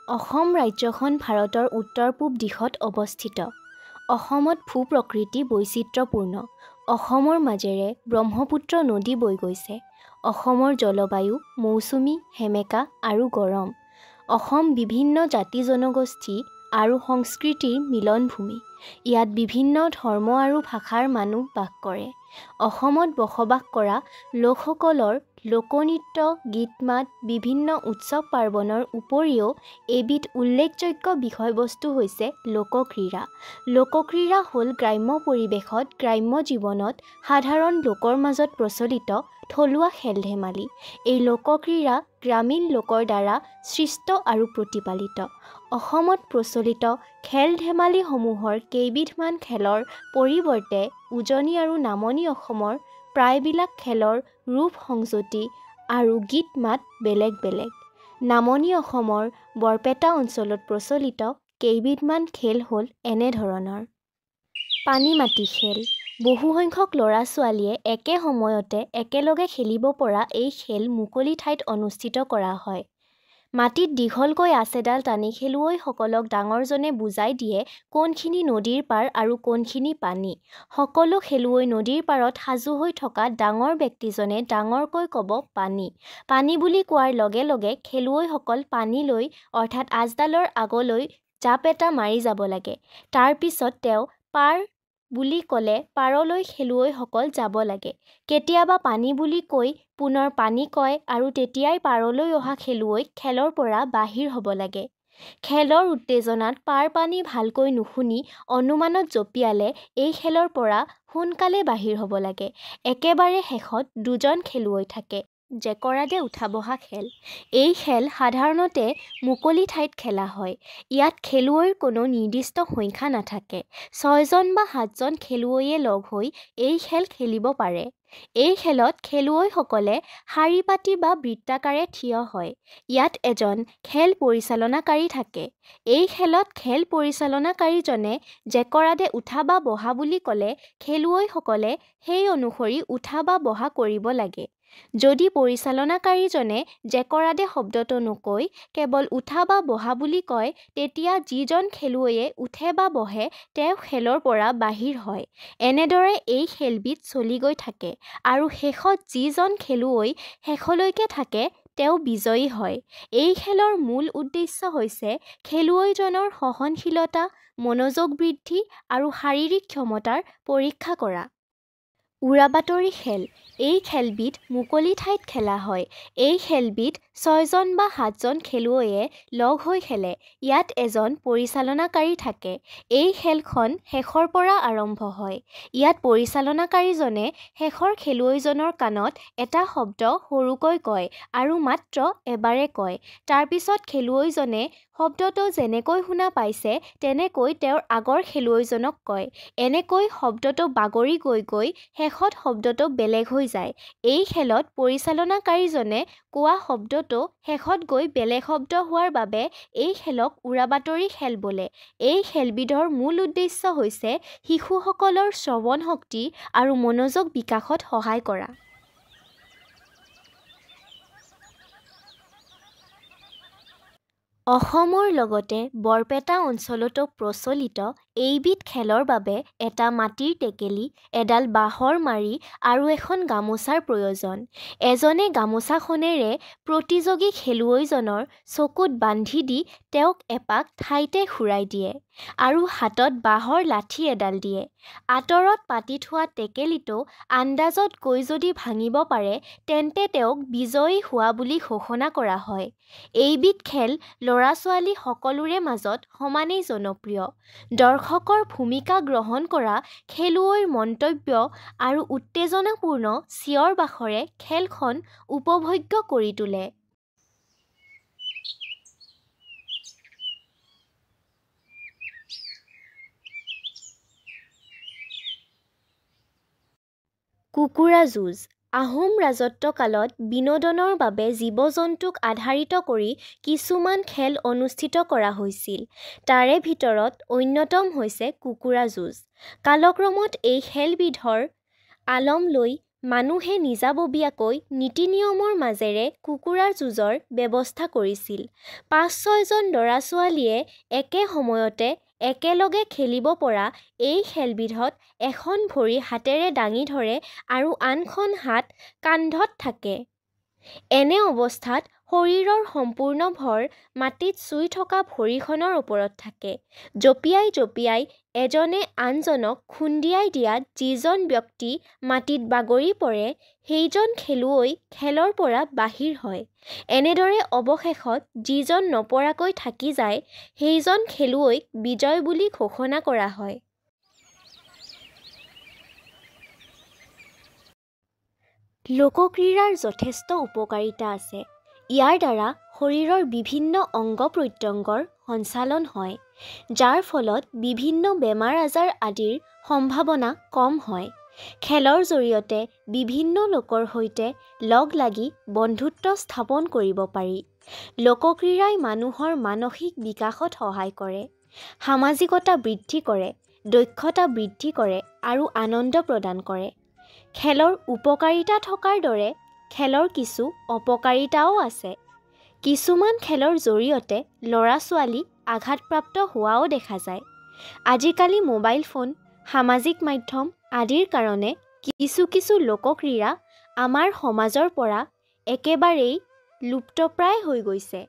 অসম ৰাজ্যখন ভাৰতৰ উত্তৰ-পূব দিশত অৱস্থিত। অসমত ভূ-প্ৰকৃতি বৈচিত্ৰ্যপূৰ্ণ। অসমৰ মাজেৰে ব্ৰহ্মপুত্ৰ নদী বৈ গৈছে। অসমৰ জলবায়ু মৌচুমী, সেমেকা আৰু গৰম। অসম বিভিন্ন জাতি-জনগোষ্ঠী আৰু সংস্কৃতিৰ মিলনভূমি। ইয়াত বিভিন্ন ধৰ্ম আৰু ভাষাৰ মানুহ বাস কৰে। অসমত বসবাস কৰা লোকসকলৰ লোকনৃত্য, গীত-মাত, বিভিন্ন উৎসৱ-পাৰ্বণৰ উপৰিও এবিধ উল্লেখযোগ্য বিষয়বস্তু হৈছে লোকক্ৰীড়া। লোকক্ৰীড়া হ'ল গ্ৰাম্য পৰিৱেশত গ্ৰাম্য জীৱনত সাধাৰণ লোকৰ মাজত প্ৰচলিত থলুৱা খেল-ধেমালি। এই লোকক্ৰীড়া গ্ৰামীণ লোকৰ দ্বাৰা সৃষ্ট আৰু প্ৰতিপালিত। অসমত প্ৰচলিত খেল-ধেমালিসমূহৰ কেইবিধমান খেলৰ পৰিৱৰ্তে উজনি আৰু নামনি অসমৰ প্ৰায়বিলাক খেলৰ ৰূপ সংযুতি আৰু গীত-মাত বেলেগ বেলেগ। নামনি অসমৰ বৰপেটা অঞ্চলত প্ৰচলিত কেইবিধমান খেল হ'ল এনেধৰণৰ। পানী-মাটি খেল। বহুসংখ্যক ল'ৰা-ছোৱালীয়ে একে সময়তে একেলগে খেলিব পৰা এই খেল মুকলি ঠাইত অনুষ্ঠিত কৰা হয়। মাটিত দীঘলকৈ আঁচ এডাল টানি খেলুৱৈসকলক ডাঙৰজনে বুজাই দিয়ে কোনখিনি নদীৰ পাৰ আৰু কোনখিনি পানী। সকলো খেলুৱৈ নদীৰ পাৰত সাজু হৈ থকা ডাঙৰ ব্যক্তিজনে ডাঙৰকৈ ক'ব পানী। পানী বুলি কোৱাৰ লগে লগে খেলুৱৈসকল পানীলৈ অৰ্থাৎ আঁচডালৰ আগলৈ জাপ এটা মাৰি যাব লাগে। তাৰ পিছত তেওঁ পাৰ বুলি ক'লে পাৰলৈ খেলুৱৈসকল যাব লাগে। কেতিয়াবা পানী বুলি কৈ পুনৰ পানী কয় আৰু তেতিয়াই পাৰলৈ অহা খেলুৱৈক খেলৰ পৰা বাহিৰ হ'ব লাগে। খেলৰ উত্তেজনাত পাৰ-পানী ভালকৈ নুশুনি অনুমানত জঁপিয়ালে এই খেলৰ পৰা সোনকালে বাহিৰ হ'ব লাগে। একেবাৰে শেষত দুজন খেলুৱৈ থাকে। জেকৰা দে উঠা-বহা খেল। এই খেল সাধাৰণতে মুকলি ঠাইত খেলা হয়। ইয়াত খেলুৱৈৰ কোনো নিৰ্দিষ্ট সংখ্যা নাথাকে। ৬জন বা ৭জন খেলুৱৈয়ে লগ হৈ এই খেল খেলিব পাৰে। এই খেলত খেলুৱৈসকলে শাৰী পাতি বা বৃত্তাকাৰে থিয় হয়। ইয়াত এজন খেল পৰিচালনাকাৰী থাকে। এই খেলত খেল পৰিচালনাকাৰীজনে জেকৰা দে উঠা বা বহা বুলি ক'লে খেলুৱৈসকলে সেই অনুসৰি উঠা বা বহা কৰিব লাগে। যদি পৰিচালনাকাৰীজনে জেকৰা দে শব্দটো নকৈ কেৱল উঠা বা বহা বুলি কয় তেতিয়া যিজন খেলুৱৈয়ে উঠে বা বহে তেওঁ খেলৰ পৰা বাহিৰ হয়। এনেদৰে এই খেলবিধ চলি গৈ থাকে আৰু শেষত যিজন খেলুৱৈ শেষলৈকে থাকে তেওঁ বিজয়ী হয়। এই খেলৰ মূল উদ্দেশ্য হৈছে খেলুৱৈজনৰ সহনশীলতা, মনোযোগ বৃদ্ধি আৰু শাৰীৰিক ক্ষমতাৰ পৰীক্ষা কৰা। উৰাবাতৰি খেল। এই খেলবিধ মুকলি ঠাইত খেলা হয়। এই খেলবিধ ৬জন বা ৭জন খেলুৱৈয়ে লগ হৈ খেলে। ইয়াত এজন পৰিচালনাকাৰী থাকে। এই খেলখন শেষৰ পৰা আৰম্ভ হয়। ইয়াত পৰিচালনাকাৰীজনে শেষৰ খেলুৱৈজনৰ কাণত এটা শব্দ সৰুকৈ কয় আৰু মাত্ৰ এবাৰে কয়। তাৰ পিছত খেলুৱৈজনে শব্দটো যেনেকৈ শুনা পাইছে তেনেকৈ তেওঁৰ আগৰ খেলুৱৈজনক কয়। এনেকৈ শব্দটো বাগৰি গৈ গৈ শেষত শব্দটো বেলেগ হৈ যায়। এই খেলত পৰিচালনাকাৰীজনে কোৱা শব্দটো শেষত গৈ বেলেগ শব্দ হোৱাৰ বাবে এই খেলক উৰাবাতৰি খেল বোলে। এই খেলবিধৰ মূল উদ্দেশ্য হৈছে শিশুসকলৰ শ্ৰৱণ শক্তি আৰু মনোযোগ বিকাশত সহায় কৰা। অসমৰ লগতে বৰপেটা অঞ্চলতো প্ৰচলিত এইবিধ খেলৰ বাবে এটা মাটিৰ টেকেলি, এডাল বাঁহৰ মাৰি আৰু এখন গামোচাৰ প্ৰয়োজন। এজনে গামোচাখনেৰে প্ৰতিযোগী খেলুৱৈজনৰ চকুত বান্ধি দি তেওঁক এপাক ঠাইতে ঘূৰাই দিয়ে আৰু হাতত বাঁহৰ লাঠি এডাল দিয়ে। আঁতৰত পাতি থোৱা টেকেলিটো আন্দাজত গৈ যদি ভাঙিব পাৰে তেন্তে তেওঁক বিজয়ী হোৱা বুলি ঘোষণা কৰা হয়। এইবিধ খেল ল'ৰা-ছোৱালী সকলোৰে মাজত সমানেই জনপ্ৰিয়। দৰ্শকৰ ভূমিকা গ্ৰহণ কৰা খেলুৱৈৰ মন্তব্য আৰু উত্তেজনাপূৰ্ণ চিঞৰ-বাখৰে খেলখন উপভোগ্য কৰি তোলে। কুকুৰা যুঁজ। আহোম ৰাজত্বকালত বিনোদনৰ বাবে জীৱ-জন্তুক আধাৰিত কৰি কিছুমান খেল অনুষ্ঠিত কৰা হৈছিল। তাৰে ভিতৰত অন্যতম হৈছে কুকুৰা যুঁজ। কালক্ৰমত এই খেলবিধৰ আলম লৈ মানুহে নিজাববীয়াকৈ নীতি নিয়মৰ মাজেৰে কুকুৰাৰ যুঁজৰ ব্যৱস্থা কৰিছিল। ৫-৬জন ল'ৰা-ছোৱালীয়ে একে সময়তে একেলগে খেলিব পৰা এই খেলবিধত এখন ভৰি হাতেৰে দাঙি ধৰে আৰু আনখন হাত কান্ধত থাকে। এনে অৱস্থাত শৰীৰৰ সম্পূৰ্ণ ভৰ মাটিত চুই থকা ভৰিখনৰ ওপৰত থাকে। জঁপিয়াই জঁপিয়াই এজনে আনজনক খুন্দিয়াই দিয়াত যিজন ব্যক্তি মাটিত বাগৰি পৰে, সেইজন খেলুৱৈ খেলৰ পৰা বাহিৰ হয়। এনেদৰে অৱশেষত যিজন নপৰাকৈ থাকি যায়, সেইজন খেলুৱৈক বিজয় বুলি ঘোষণা কৰা হয়। লোকক্ৰীড়াৰ যথেষ্ট উপকাৰিতা আছে। ইয়াৰ দ্বাৰা শৰীৰৰ বিভিন্ন অংগ-প্ৰত্যংগৰ সঞ্চালন হয়, যাৰ ফলত বিভিন্ন বেমাৰ-আজাৰ আদিৰ সম্ভাৱনা কম হয়। খেলৰ জৰিয়তে বিভিন্ন লোকৰ সৈতে লগ লাগি বন্ধুত্ব স্থাপন কৰিব পাৰি। লোকক্ৰীড়াই মানুহৰ মানসিক বিকাশত সহায় কৰে, সামাজিকতা বৃদ্ধি কৰে, দক্ষতা বৃদ্ধি কৰে আৰু আনন্দ প্ৰদান কৰে। খেলৰ উপকাৰিতা থকাৰ দৰে খেলৰ কিছু অপকাৰিতাও আছে। কিছুমান খেলৰ জৰিয়তে ল'ৰা-ছোৱালী আঘাতপ্ৰাপ্ত হোৱাও দেখা যায়। আজিকালি মোবাইল ফোন, সামাজিক মাধ্যম আদিৰ কাৰণে কিছু লোকক্ৰীড়া আমাৰ সমাজৰ পৰা একেবাৰেই লুপ্তপ্ৰায় হৈ গৈছে।